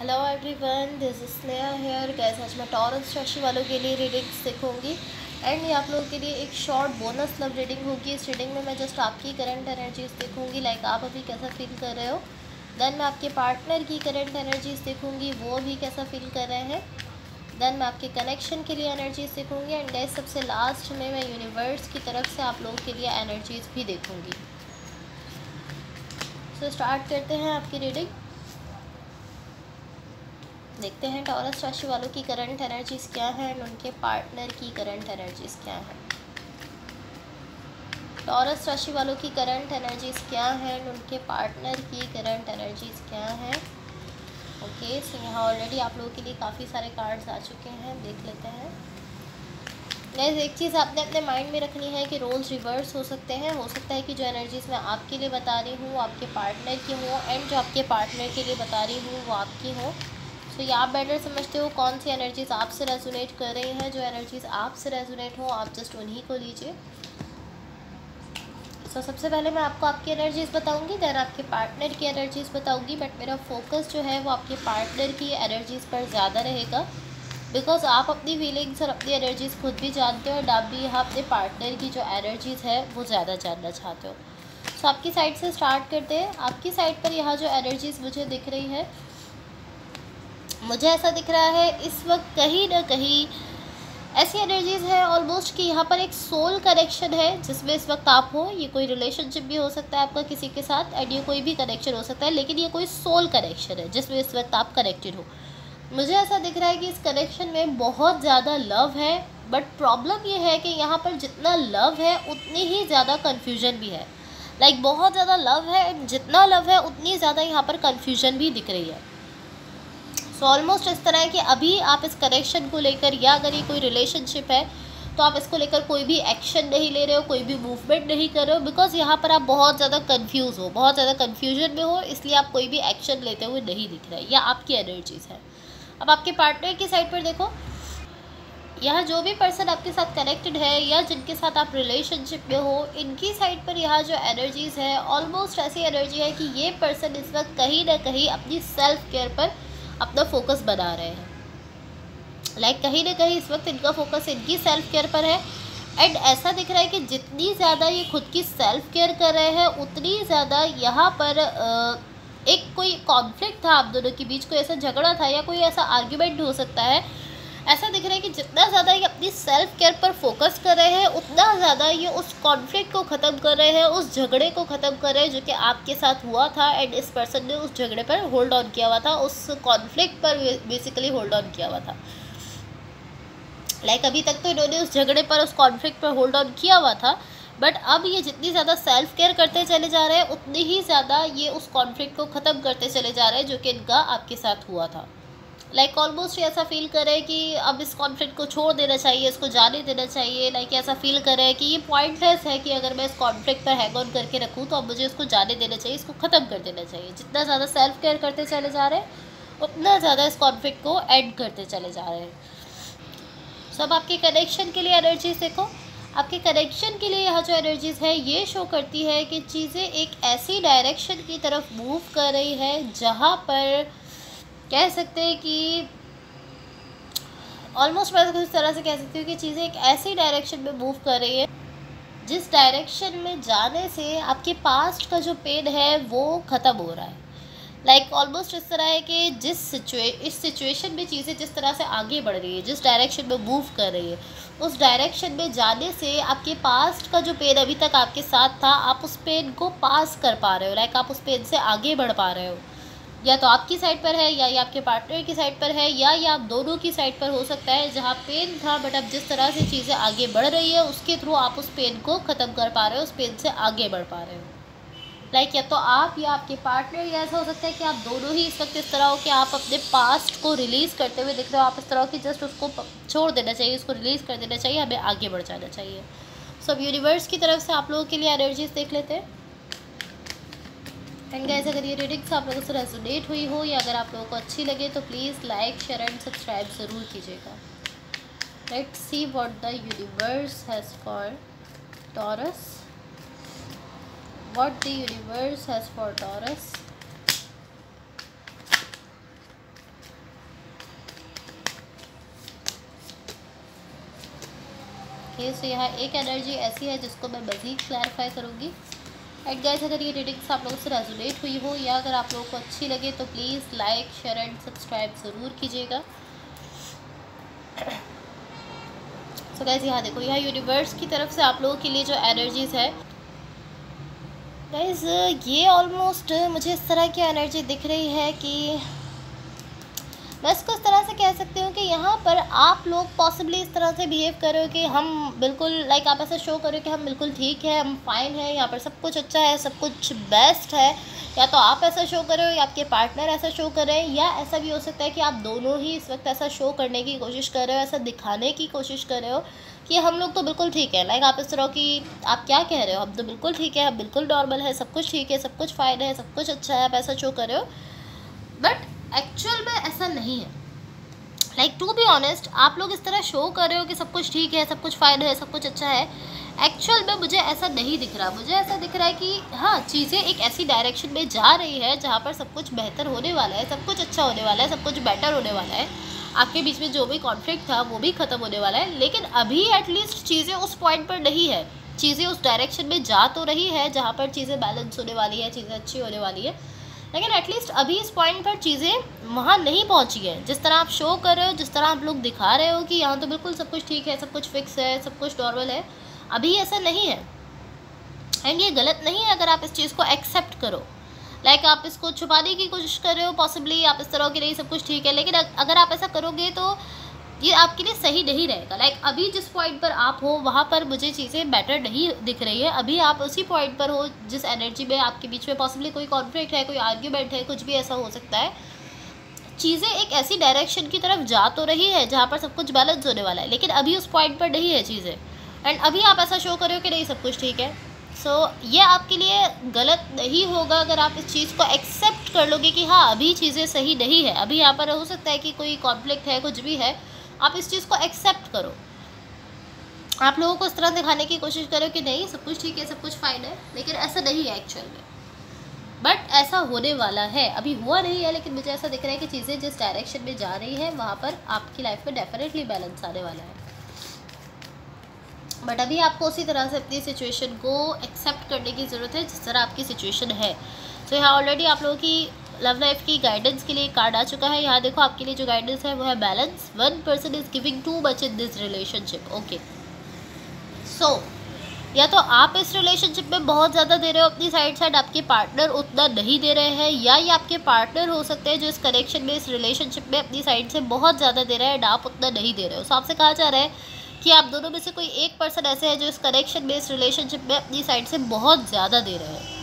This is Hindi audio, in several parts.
Hello everyone, this is Sneha here. Guys आज मैं टॉरस राशि वालों के लिए रीडिंग्स देखूंगी एंड ये आप लोगों के लिए एक शॉर्ट बोनस लव रीडिंग होगी। इस रीडिंग में मैं जस्ट आपकी करंट एनर्जीज देखूंगी, लाइक आप अभी कैसा फील कर रहे हो। देन मैं आपके पार्टनर की करंट एनर्जीज देखूंगी, वो भी कैसा फील कर रहे हैं। देन मैं आपके कनेक्शन के लिए एनर्जीज देखूंगी एंड गैस सबसे लास्ट में मैं यूनिवर्स की तरफ से आप लोगों के लिए एनर्जीज भी देखूंगी। सो स्टार्ट करते हैं आपकी रीडिंग। देखते हैं टॉरस राशि वालों की करंट एनर्जीज क्या है एंड उनके पार्टनर की करंट एनर्जीज क्या है। टॉरस राशि वालों की करंट एनर्जीज क्या है एंड उनके पार्टनर की करंट एनर्जीज क्या है। ओके, सो यहाँ ऑलरेडी आप लोगों के लिए काफ़ी सारे कार्ड्स आ चुके हैं, देख लेते हैं। गाइस एक चीज़ आपने अपने माइंड में रखनी है कि रोल्स रिवर्स हो सकते हैं। हो सकता है कि जो एनर्जीज मैं आपके लिए बता रही हूँ आपके पार्टनर की हो एंड जो आपके पार्टनर के लिए बता रही हूँ वो आपकी हो। तो ये आप बेटर समझते हो कौन सी एनर्जीज आपसे रेजोनेट कर रही हैं। जो एनर्जीज आपसे रेजोनेट हो आप जस्ट उन्हीं को लीजिए। सो सबसे पहले मैं आपको आपकी एनर्जीज बताऊंगी, देन आपके पार्टनर की एनर्जीज बताऊंगी, बट मेरा फोकस जो है वो आपके पार्टनर की एनर्जीज पर ज़्यादा रहेगा बिकॉज आप अपनी फीलिंग्स और अपनी एनर्जीज खुद भी जानते हो और आप भी यहाँ अपने पार्टनर की जो एनर्जीज है वो ज़्यादा जानना चाहते हो। सो आपकी साइड से स्टार्ट करते हैं। आपकी साइड पर यहाँ जो एनर्जीज मुझे दिख रही है, मुझे ऐसा दिख रहा है इस वक्त कहीं ना कहीं ऐसी एनर्जीज़ है ऑलमोस्ट कि यहाँ पर एक सोल कनेक्शन है जिसमें इस वक्त आप हो। ये कोई रिलेशनशिप भी हो सकता है आपका किसी के साथ एंड ये कोई भी कनेक्शन हो सकता है, लेकिन ये कोई सोल कनेक्शन है जिसमें इस वक्त आप कनेक्टेड हो। मुझे ऐसा दिख रहा है कि इस कनेक्शन में बहुत ज़्यादा लव है, बट प्रॉब्लम ये है कि यहाँ पर जितना लव है उतनी ही ज़्यादा कन्फ्यूजन भी है। लाइक बहुत ज़्यादा लव है एंड जितना लव है उतनी ज़्यादा यहाँ पर कन्फ्यूजन भी दिख रही है। सो ऑलमोस्ट इस तरह है कि अभी आप इस कनेक्शन को लेकर या अगर ये कोई रिलेशनशिप है तो आप इसको लेकर कोई भी एक्शन नहीं ले रहे हो, कोई भी मूवमेंट नहीं कर रहे हो बिकॉज यहाँ पर आप बहुत ज़्यादा कंफ्यूज हो, बहुत ज़्यादा कन्फ्यूजन में हो, इसलिए आप कोई भी एक्शन लेते हुए नहीं दिख रहे। या आपकी एनर्जीज है। अब आपके पार्टनर की साइड पर देखो, यहाँ जो भी पर्सन आपके साथ कनेक्टेड है या जिनके साथ आप रिलेशनशिप में हो, इनकी साइड पर यहाँ जो एनर्जीज़ है ऑलमोस्ट ऐसी एनर्जी है कि ये पर्सन इस वक्त कहीं ना कहीं अपनी सेल्फ केयर पर अपना फोकस बना रहे हैं। लाइक कहीं ना कहीं इस वक्त इनका फोकस इनकी सेल्फ केयर पर है एंड ऐसा दिख रहा है कि जितनी ज़्यादा ये खुद की सेल्फ केयर कर रहे हैं उतनी ज़्यादा यहाँ पर एक कोई कॉन्फ्लिक्ट था आप दोनों के बीच, कोई ऐसा झगड़ा था या कोई ऐसा आर्ग्यूमेंट हो सकता है। ऐसा दिख रहा है कि जितना ज़्यादा ये अपनी सेल्फ केयर पर फोकस कर रहे हैं उतना ज़्यादा ये उस कॉन्फ्लिक्ट को ख़त्म कर रहे हैं, उस झगड़े को ख़त्म कर रहे हैं जो कि आपके साथ हुआ था एंड इस पर्सन ने उस झगड़े पर होल्ड ऑन किया हुआ था, उस कॉन्फ्लिक्ट पर बेसिकली होल्ड ऑन किया हुआ था। लाइक अभी तक तो इन्होंने उस झगड़े पर, उस कॉन्फ्लिक्ट पर होल्ड ऑन किया हुआ था, बट अब ये जितनी ज़्यादा सेल्फ केयर करते चले जा रहे हैं उतनी ही ज़्यादा ये उस कॉन्फ्लिक्ट को ख़त्म करते चले जा रहे हैं जो कि इनका आपके साथ हुआ था। लाइक ऑलमोस्ट ऐसा फील करें कि अब इस कॉन्फ्लिक्ट को छोड़ देना चाहिए, इसको जाने देना चाहिए। लाइक ऐसा फील करें कि ये पॉइंटलेस है कि अगर मैं इस कॉन्फ्लिक्ट पर हैंग ऑन करके रखूँ तो अब मुझे इसको जाने देना चाहिए, इसको ख़त्म कर देना चाहिए। जितना ज़्यादा सेल्फ केयर करते चले जा रहे हैं उतना ज़्यादा इस कॉन्फ्लिक्ट को एंड करते चले जा रहे हैं। सब आपके कनेक्शन के लिए एनर्जीज देखो। आपके कनेक्शन के लिए यहाँ जो एनर्जीज है ये शो करती है कि चीज़ें एक ऐसी डायरेक्शन की तरफ मूव कर रही है जहाँ पर कह सकते हैं कि ऑलमोस्ट मैं इस तरह से कह सकती हूँ कि चीज़ें एक ऐसी डायरेक्शन में मूव कर रही है जिस डायरेक्शन में जाने से आपके पास्ट का जो पेन है वो ख़त्म हो रहा है। लाइक ऑलमोस्ट इस तरह है कि इस सिचुएशन में चीज़ें जिस तरह से आगे बढ़ रही है, जिस डायरेक्शन में मूव कर रही है, उस डायरेक्शन में जाने से आपके पास्ट का जो पेन अभी तक आपके साथ था आप उस पेन को पास कर पा रहे हो। लाइक आप उस पेन से आगे बढ़ पा रहे हो। या तो आपकी साइड पर है या ये आपके पार्टनर की साइड पर है या ये आप दोनों की साइड पर हो सकता है। जहाँ पेन था बट अब जिस तरह से चीज़ें आगे बढ़ रही है उसके थ्रू आप उस पेन को ख़त्म कर पा रहे हो, उस पेन से आगे बढ़ पा रहे हो। लाइक या तो आप या आपके पार्टनर, या ऐसा हो सकता है कि आप दोनों ही इस वक्त इस तरह हो कि आप अपने पास्ट को रिलीज़ करते हुए दिख रहे हो। आप इस तरह हो कि जस्ट उसको छोड़ देना चाहिए, उसको रिलीज़ कर देना चाहिए, हमें आगे बढ़ जाना चाहिए। सब यूनिवर्स की तरफ से आप लोगों के लिए एनर्जीज देख लेते हैं। एंड गाइस अगर ये रीडिंग्स आप लोगों से रेजोनेट हुई हो या अगर आप लोगों को अच्छी लगे तो please like, share and subscribe ज़रूर कीजिएगा। Let's see what the universe has for Taurus. What the universe has for Taurus. Okay, so यहाँ एक एनर्जी ऐसी है जिसको मैं मज़ीद क्लैरिफाई करूँगी। एंड गाइस, अगर ये रीडिंग्स आप लोगों से रेजोनेट हुई हो या अगर आप लोगों को अच्छी लगे तो please like, share and subscribe ज़रूर कीजिएगा। सो गाइस, यहाँ देखो, यहाँ यूनिवर्स की तरफ से आप लोगों के लिए जो एनर्जीज़ है गाइस, ये ऑलमोस्ट मुझे इस तरह की एनर्जी दिख रही है कि मैं इसको इस तरह से कह सकती हूँ कि यहाँ पर आप लोग पॉसिबली इस तरह से बिहेव कर रहे हो कि हम बिल्कुल लाइक आप ऐसा शो करो कि हम बिल्कुल ठीक है, हम फाइन है, यहाँ पर सब कुछ अच्छा है, सब कुछ बेस्ट है। या तो आप ऐसा शो कर रहे हो या आपके पार्टनर ऐसा शो कर रहे हैं, या ऐसा भी हो सकता है कि आप दोनों ही इस वक्त ऐसा शो करने की कोशिश कर रहे हो, ऐसा दिखाने की कोशिश कर रहे हो कि हम लोग तो बिल्कुल ठीक है। लाइक आप इस तरह की आप क्या कह रहे हो, हम तो बिल्कुल ठीक है, हम बिल्कुल नॉर्मल है, सब कुछ ठीक है, सब कुछ फाइन है, सब कुछ अच्छा है, आप ऐसा शो कर रहे हो। बट एक्चुअल में ऐसा नहीं है। लाइक टू बी ऑनेस्ट, आप लोग इस तरह शो कर रहे हो कि सब कुछ ठीक है, सब कुछ फाइन है, सब कुछ अच्छा है। एक्चुअल में मुझे ऐसा नहीं दिख रहा। मुझे ऐसा दिख रहा है कि हाँ, चीज़ें एक ऐसी डायरेक्शन में जा रही है जहाँ पर सब कुछ बेहतर होने वाला है, सब कुछ अच्छा होने वाला है, सब कुछ बेटर होने वाला है। आपके बीच में जो भी कॉन्फ्लिक्ट था वो भी ख़त्म होने वाला है। लेकिन अभी एटलीस्ट चीज़ें उस पॉइंट पर नहीं है। चीज़ें उस डायरेक्शन में जा तो रही है जहाँ पर चीज़ें बैलेंस होने वाली है, चीज़ें अच्छी होने वाली है, लेकिन एटलीस्ट अभी इस पॉइंट पर चीज़ें वहाँ नहीं पहुँची है। जिस तरह आप शो कर रहे हो, जिस तरह आप लोग दिखा रहे हो कि यहाँ तो बिल्कुल सब कुछ ठीक है, सब कुछ फिक्स है, सब कुछ नॉर्मल है, अभी ऐसा नहीं है। एंड ये गलत नहीं है अगर आप इस चीज़ को एक्सेप्ट करो। लाइक आप इसको छुपाने की कोशिश कर रहे हो, पॉसिबली आप इस तरह की नहीं, सब कुछ ठीक है, लेकिन अगर आप ऐसा करोगे तो ये आपके लिए सही नहीं रहेगा। लाइक अभी जिस पॉइंट पर आप हो वहाँ पर मुझे चीज़ें बेटर नहीं दिख रही है। अभी आप उसी पॉइंट पर हो जिस एनर्जी में आपके बीच में पॉसिबली कोई कॉन्फ्लिक्ट है, कोई आर्ग्यूमेंट है, कुछ भी ऐसा हो सकता है। चीज़ें एक ऐसी डायरेक्शन की तरफ जा तो रही है जहाँ पर सब कुछ बैलेंस होने वाला है, लेकिन अभी उस पॉइंट पर नहीं है चीज़ें। एंड अभी आप ऐसा शो कर रहे हो कि नहीं, सब कुछ ठीक है। सो ये आपके लिए गलत नहीं होगा अगर आप इस चीज़ को एक्सेप्ट कर लोगे कि हाँ, अभी चीज़ें सही नहीं है। अभी यहाँ पर हो सकता है कि कोई कॉन्फ्लिक्ट है, कुछ भी है, आप इस चीज़ को एक्सेप्ट करो। आप लोगों को इस तरह दिखाने की कोशिश करो कि नहीं, सब कुछ ठीक है, सब कुछ फाइन है, लेकिन ऐसा नहीं है एक्चुअल में। बट ऐसा होने वाला है। अभी हुआ नहीं है, लेकिन मुझे ऐसा दिख रहा है कि चीज़ें जिस डायरेक्शन में जा रही है वहाँ पर आपकी लाइफ में डेफिनेटली बैलेंस आने वाला है। बट अभी आपको उसी तरह से अपनी सिचुएशन को एक्सेप्ट करने की ज़रूरत है जिस तरह आपकी सिचुएशन है। तो यहाँ ऑलरेडी आप लोगों की लव लाइफ की गाइडेंस के लिए कार्ड आ चुका है। यहाँ देखो, आपके लिए जो गाइडेंस है वो है balance. One person is giving too much in this relationship. Okay, so या तो आप इस रिलेशनशिप में बहुत ज़्यादा दे रहे हो अपनी साइड से, आपके पार्टनर उतना नहीं दे रहे हैं, या ये आपके पार्टनर हो सकते हैं जो इस कनेक्शन में, इस रिलेशनशिप में अपनी साइड से बहुत ज़्यादा दे रहे हैं एंड आप उतना नहीं दे रहे हो। सो आपसे कहा जा रहा है कि आप दोनों में से कोई एक पर्सन ऐसे है जो इस कनेक्शन में, इस रिलेशनशिप में अपनी साइड से बहुत ज़्यादा दे रहे हैं।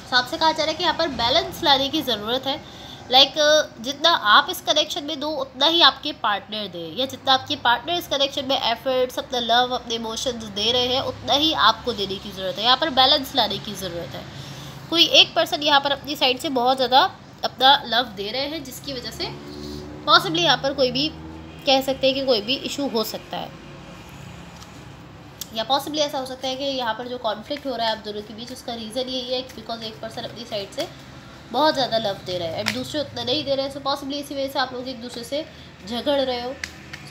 सो आपसे कहा जा रहा है कि यहाँ पर बैलेंस लाने की ज़रूरत है। लाइक जितना आप इस कनेक्शन में दो उतना ही आपके पार्टनर दे, या जितना आपके पार्टनर इस कनेक्शन में एफर्ट्स, अपना लव, अपने इमोशंस दे रहे हैं, उतना ही आपको देने की ज़रूरत है। यहाँ पर बैलेंस लाने की ज़रूरत है। कोई एक पर्सन यहाँ पर अपनी साइड से बहुत ज़्यादा अपना लव दे रहे हैं, जिसकी वजह से पॉसिबली यहाँ पर कोई भी कह सकते हैं कि कोई भी इशू हो सकता है, या पॉसिबली ऐसा हो सकता है कि यहाँ पर जो कॉन्फ्लिक्ट हो रहा है आप दोनों के बीच, उसका रीज़न यही है बिकॉज एक पर्सन अपनी साइड से बहुत ज़्यादा लव दे रहे हैं एंड दूसरे उतना नहीं दे रहे हैं। सो पॉसिबली इसी वजह से आप लोग एक दूसरे से झगड़ रहे हो।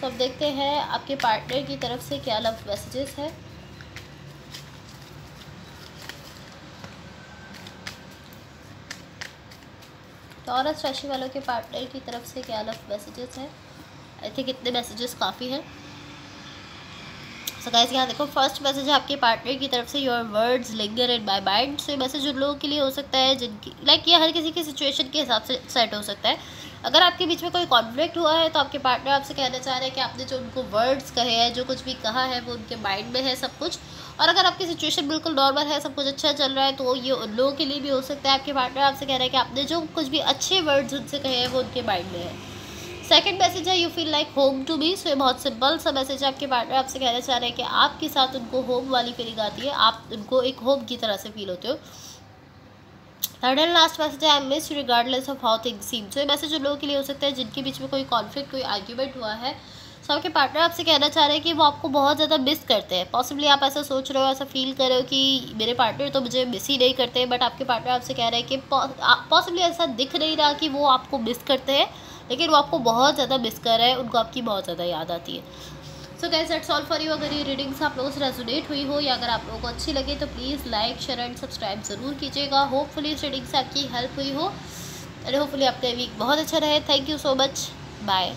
सो अब देखते हैं आपके पार्टनर की तरफ से क्या लव मैसेजेस है। टॉरस राशि वालों के पार्टनर की तरफ से क्या लव मैसेजेस है। आई थिंक इतने मैसेजेस काफ़ी हैं। सो गाइस, यहाँ देखो, फर्स्ट मैसेज है आपके पार्टनर की तरफ से, your words linger in my mind. So ये मैसेज उन लोगों के लिए हो सकता है जिनकी लाइक ये हर किसी की सिचुएशन के हिसाब से सेट हो सकता है। अगर आपके बीच में कोई कॉन्फ्लिक्ट हुआ है तो आपके पार्टनर आपसे कहना चाह रहे हैं कि आपने जो उनको वर्ड्स कहे हैं, जो कुछ भी कहा है, वो उनके माइंड में है सब कुछ। और अगर आपकी सिचुएशन बिल्कुल नॉर्मल है, सब कुछ अच्छा चल रहा है, तो ये उन लोगों के लिए भी हो सकता है। आपके पार्टनर आपसे कह रहे हैं कि आपने जो कुछ भी अच्छे वर्ड्स उनसे कहे हैं वो उनके माइंड में है। सेकंड मैसेज है, you feel like home to be. So ये बहुत सिंपल सा मैसेज है। आपके पार्टनर आपसे कहना चाह रहे हैं कि आपके साथ उनको होम वाली फीलिंग आती है, आप उनको एक होम की तरह से फील होते हो। थर्ड एंड लास्ट मैसेज है, I miss regardless of how things seem. So ये मैसेज उन लोगों के लिए हो सकता है जिनके बीच में कोई कॉन्फ्लिक्ट, कोई आर्ग्यूमेंट हुआ है। सो आपके पार्टनर आपसे कहना चाह रहे हैं कि वो आपको बहुत ज़्यादा मिस करते हैं। पॉसिबली आप ऐसा सोच रहे हो, ऐसा फील कर रहे हो कि मेरे पार्टनर तो मुझे मिस ही नहीं करते, बट आपके पार्टनर आपसे कह रहे हैं कि पॉसिबली ऐसा दिख नहीं रहा कि वो आपको मिस करते हैं, लेकिन वो आपको बहुत ज़्यादा मिस कर रहे हैं, उनको आपकी बहुत ज़्यादा याद आती है। So guys that's all for you. अगर ये रीडिंग्स आप लोगों से रेजोनेट हुई हो या अगर आप लोगों को अच्छी लगे तो please like share and subscribe ज़रूर कीजिएगा। होपफुली इस रीडिंग से आपकी हेल्प हुई हो और होपफुली आपका वीक बहुत अच्छा रहे। Thank you so much, bye.